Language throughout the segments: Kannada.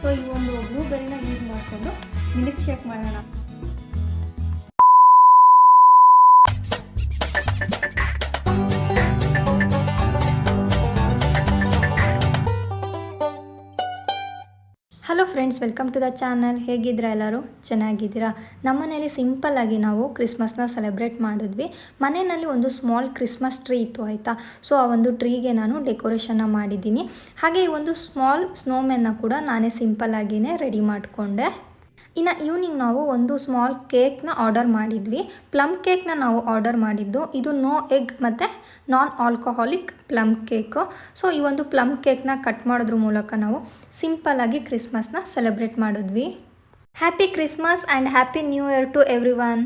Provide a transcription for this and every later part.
ಸೊ ಈ ಒಂದು ಬ್ಲೂಬೆರಿನ ಯೂಸ್ ಮಾಡಿಕೊಂಡು ಮಿಲ್ಕ್ ಶೇಕ್ ಮಾಡೋಣ. Hello friends, welcome to the channel. ಹೇಗಿದ್ದೀರಾ ಎಲ್ಲರೂ? ಚೆನ್ನಾಗಿದ್ದೀರಾ? ನಮ್ಮನೇಲಿ ಸಿಂಪಲ್ಲಾಗಿ ನಾವು ಕ್ರಿಸ್ಮಸ್ನ ಸೆಲೆಬ್ರೇಟ್ ಮಾಡಿದ್ವಿ. ಮನೆಯಲ್ಲಿ ಒಂದು ಸ್ಮಾಲ್ ಕ್ರಿಸ್ಮಸ್ ಟ್ರೀ ಇತ್ತು ಆಯಿತಾ. ಸೊ ಆ ಒಂದು ಟ್ರೀಗೆ ನಾನು ಡೆಕೋರೇಷನ್ನ ಮಾಡಿದ್ದೀನಿ. ಹಾಗೆ ಈ ಒಂದು ಸ್ಮಾಲ್ ಸ್ನೋಮ್ಯಾನ್ನ ಕೂಡ ನಾನೇ ಸಿಂಪಲ್ಲಾಗಿಯೇ ರೆಡಿ ಮಾಡಿಕೊಂಡೆ. ಇನ್ನು ಈವ್ನಿಂಗ್ ನಾವು ಒಂದು ಸ್ಮಾಲ್ ಕೇಕ್ನ ಆರ್ಡರ್ ಮಾಡಿದ್ವಿ. ಪ್ಲಮ್ ಕೇಕ್ನ ನಾವು ಆರ್ಡರ್ ಮಾಡಿದ್ದು. ಇದು ನೋ ಎಗ್ ಮತ್ತು non alcoholic plum cake. So ಈ ಒಂದು ಪ್ಲಮ್ ಕೇಕ್ನ ಕಟ್ ಮಾಡೋದ್ರ ಮೂಲಕ ನಾವು ಸಿಂಪಲ್ಲಾಗಿ ಕ್ರಿಸ್ಮಸ್ನ ಸೆಲೆಬ್ರೇಟ್ ಮಾಡಿದ್ವಿ. Happy Christmas and happy new year to every one.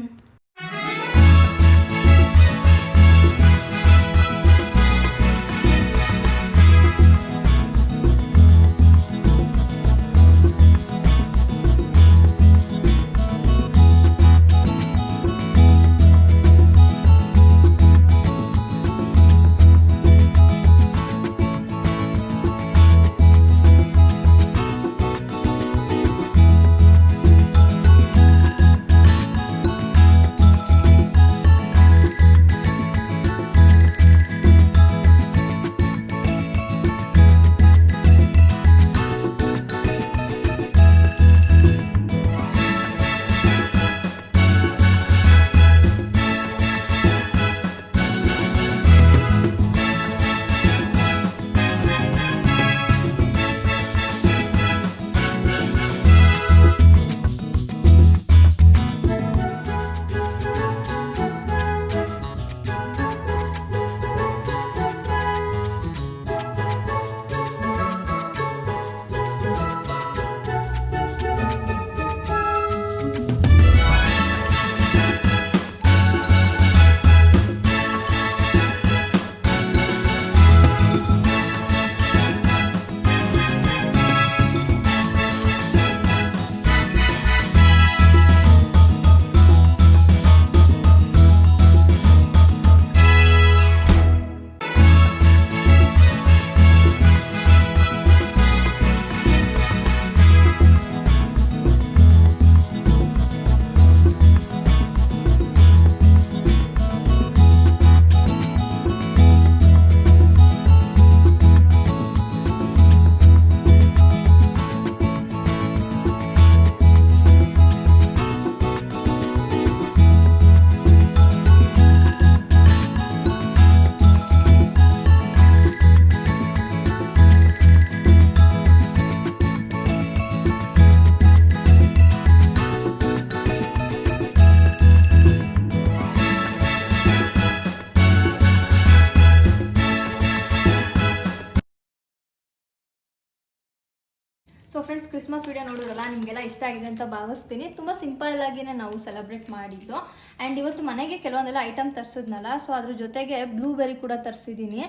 So friends, Christmas video ನೋಡೋದಲ್ಲ, ನಿಮಗೆಲ್ಲ ಇಷ್ಟ ಆಗಿದೆ ಅಂತ ಭಾವಿಸ್ತೀನಿ. ತುಂಬ ಸಿಂಪಲ್ಲಾಗಿಯೇ ನಾವು ಸೆಲೆಬ್ರೇಟ್ ಮಾಡಿದ್ದು. ಆ್ಯಂಡ್ ಇವತ್ತು ಮನೆಗೆ ಕೆಲವೊಂದೆಲ್ಲ ಐಟಮ್ ತರಿಸಿದ್ನಲ್ಲ, ಸೊ ಅದ್ರ ಜೊತೆಗೆ ಬ್ಲೂಬೆರಿ ಕೂಡ ತರಿಸಿದ್ದೀನಿ.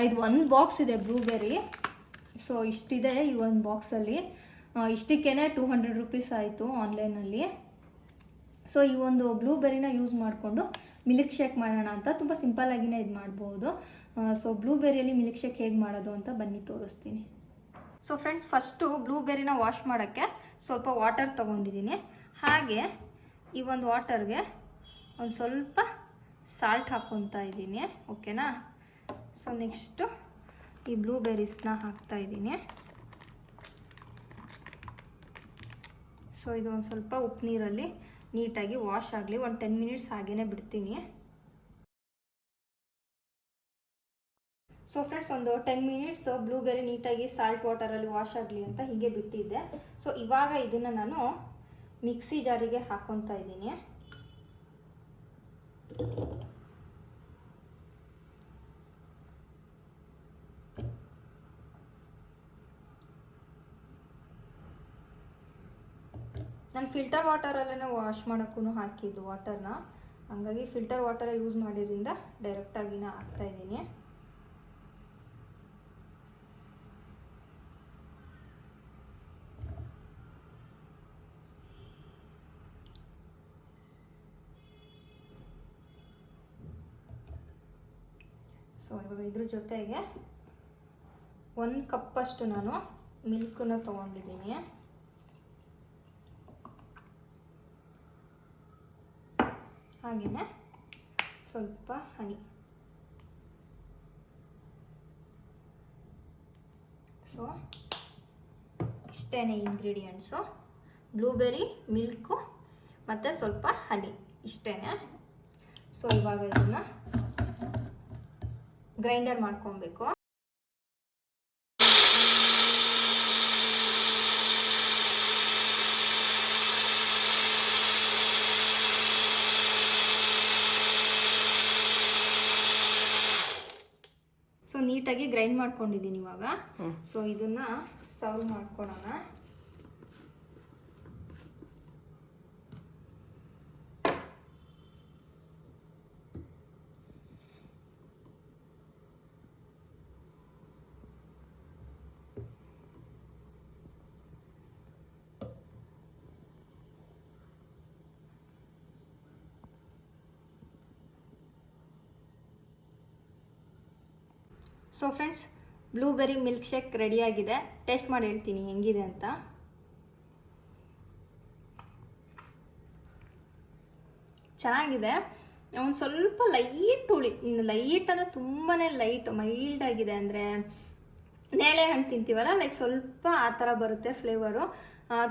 ಇದು ಒಂದು ಬಾಕ್ಸ್ ಇದೆ ಬ್ಲೂಬೆರಿ. ಸೊ ಇಷ್ಟಿದೆ ಈ ಒಂದು ಬಾಕ್ಸಲ್ಲಿ. ಇಷ್ಟಕ್ಕೇ 200 ರೂಪೀಸ್ ಆಯಿತು ಆನ್ಲೈನಲ್ಲಿ. ಸೊ ಈ ಒಂದು ಬ್ಲೂಬೆರಿನ ಯೂಸ್ ಮಾಡಿಕೊಂಡು ಮಿಲ್ಕ್ ಶೇಕ್ ಮಾಡೋಣ ಅಂತ. ತುಂಬ ಸಿಂಪಲ್ಲಾಗಿಯೇ ಇದು ಮಾಡ್ಬೋದು. ಸೊ ಬ್ಲೂಬೆರಿಯಲ್ಲಿ ಮಿಲ್ಕ್ ಶೇಕ್ ಹೇಗೆ ಮಾಡೋದು ಅಂತ ಬನ್ನಿ ತೋರಿಸ್ತೀನಿ. ಸೊ ಫ್ರೆಂಡ್ಸ್, ಫಸ್ಟು ಬ್ಲೂಬೆರಿನ ವಾಶ್ ಮಾಡೋಕ್ಕೆ ಸ್ವಲ್ಪ ವಾಟರ್ ತೊಗೊಂಡಿದ್ದೀನಿ. ಹಾಗೆ ಈ ಒಂದು ವಾಟರ್ಗೆ ಒಂದು ಸ್ವಲ್ಪ ಸಾಲ್ಟ್ ಹಾಕ್ಕೊತಾ ಇದ್ದೀನಿ. ಓಕೆನಾ? ಸೊ ನೆಕ್ಸ್ಟು ಈ ಬ್ಲೂಬೆರೀಸ್ನ ಹಾಕ್ತಾಯಿದ್ದೀನಿ. ಸೊ ಇದು ಒಂದು ಸ್ವಲ್ಪ ಉಪ್ಪು ನೀರಲ್ಲಿ ನೀಟಾಗಿ ವಾಶ್ ಆಗಲಿ. ಒಂದು 10 ಮಿನಿಟ್ಸ್ ಹಾಗೇ ಬಿಡ್ತೀನಿ. ಸೊ ಫ್ರೆಂಡ್ಸ್, ಒಂದು 10 ಮಿನಿಟ್ಸ್ ಬ್ಲೂಬೆರಿ ನೀಟಾಗಿ ಸಾಲ್ಟ್ ವಾಟರಲ್ಲಿ ವಾಶ್ ಆಗಲಿ ಅಂತ ಹೀಗೆ ಬಿಟ್ಟಿದ್ದೆ. ಸೊ ಇವಾಗ ಇದನ್ನು ನಾನು ಮಿಕ್ಸಿ ಜಾರಿಗೆ ಹಾಕ್ಕೊತಾ ಇದ್ದೀನಿ. ನಾನು ಫಿಲ್ಟರ್ ವಾಟರಲ್ಲೇ ವಾಶ್ ಮಾಡೋಕ್ಕೂ ಹಾಕಿದ್ದು ವಾಟರ್ನ. ಹಾಗಾಗಿ ಫಿಲ್ಟರ್ ವಾಟರ್ ಯೂಸ್ ಮಾಡಿದ್ರಿಂದ ಡೈರೆಕ್ಟಾಗಿನೇ ಹಾಕ್ತಾಯಿದ್ದೀನಿ. ಸೊ ಇವಾಗ ಇದ್ರ ಜೊತೆಗೆ 1 ಕಪ್ಪಷ್ಟು ನಾನು ಮಿಲ್ಕನ್ನು ತೊಗೊಂಡಿದ್ದೀನಿ. ಹಾಗೆಯೇ ಸ್ವಲ್ಪ ಹನಿ. ಸೊ ಇಷ್ಟೇ ಇಂಗ್ರೀಡಿಯೆಂಟ್ಸು, ಬ್ಲೂಬೆರಿ, ಮಿಲ್ಕು ಮತ್ತು ಸ್ವಲ್ಪ ಹನಿ, ಇಷ್ಟೇ. ಸೊ ಇವಾಗ ಇದನ್ನು ಗ್ರೈಂಡರ್ ಮಾಡ್ಕೊಬೇಕು. ಸೊ ನೀಟಾಗಿ ಗ್ರೈಂಡ್ ಮಾಡ್ಕೊಂಡಿದ್ದೀನಿ ಇವಾಗ. ಸೊ ಇದನ್ನ ಸರ್ವ್ ಮಾಡ್ಕೊಳ್ಳೋಣ. So friends, blueberry milk shake ರೆಡಿಯಾಗಿದೆ. ಟೇಸ್ಟ್ ಮಾಡಿ ಹೇಳ್ತೀನಿ ಹೆಂಗಿದೆ ಅಂತ. ಚೆನ್ನಾಗಿದೆ. ಒಂದು ಸ್ವಲ್ಪ ಲೈಟ್ ಹುಳಿ, ಲೈಟ್ ಅಂದರೆ ತುಂಬಾ ಲೈಟ್, ಮೈಲ್ಡ್ ಆಗಿದೆ. ಅಂದರೆ ನೇಳೆ ಹಣ್ಣು ತಿಂತೀವಲ್ಲ, ಲೈಕ್ ಸ್ವಲ್ಪ ಆ ಥರ ಬರುತ್ತೆ ಫ್ಲೇವರು.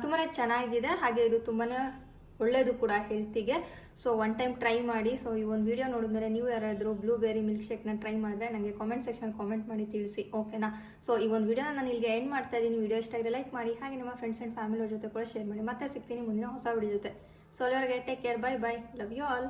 ತುಂಬಾ ಚೆನ್ನಾಗಿದೆ. ಹಾಗೆ ಇದು ತುಂಬಾ ಒಳ್ಳೆಯದು ಕೂಡ ಹೆಲ್ತಿಗೆ. ಸೊ ಒನ್ ಟೈಮ್ ಟ್ರೈ ಮಾಡಿ. ಸೊ ಈ ಒಂದು ವಿಡಿಯೋ ನೋಡಿದ್ಮೇಲೆ ನೀವು ಯಾರಾದರೂ ಬ್ಲೂಬೆರಿ ಮಿಲ್ಕ್ ಶೇಕ್ನ ಟ್ರೈ ಮಾಡಿದ್ರೆ ನನಗೆ ಕಾಮೆಂಟ್ ಸೆಕ್ಷನ್ ಕಾಮೆಂಟ್ ಮಾಡಿ ತಿಳಿಸಿ, ಓಕೆನಾ? ಸೊ ಈ ಒಂದು ವಿಡಿಯೋನ ನಾನು ಇಲ್ಲಿಗೆ ಎಂಡ್ ಮಾಡ್ತಾ ಇದ್ದೀನಿ. ವಿಡಿಯೋ ಇಷ್ಟ ಆಗಿದ್ರೆ ಲೈಕ್ ಮಾಡಿ, ಹಾಗೆ ನಿಮ್ಮ ಫ್ರೆಂಡ್ಸ್ ಆ್ಯಂಡ್ ಫ್ಯಾಮಿಲಿ ಜೊತೆ ಕೂಡ ಶೇರ್ ಮಾಡಿ. ಮತ್ತೆ ಸಿಗ್ತೀನಿ ಮುಂದಿನ ಹೊಸ ವಿಡಿಯೋ ಜೊತೆ. ಸೊ ಅಲ್ಲಿವರೆಗೆ take care, bye bye, love you all.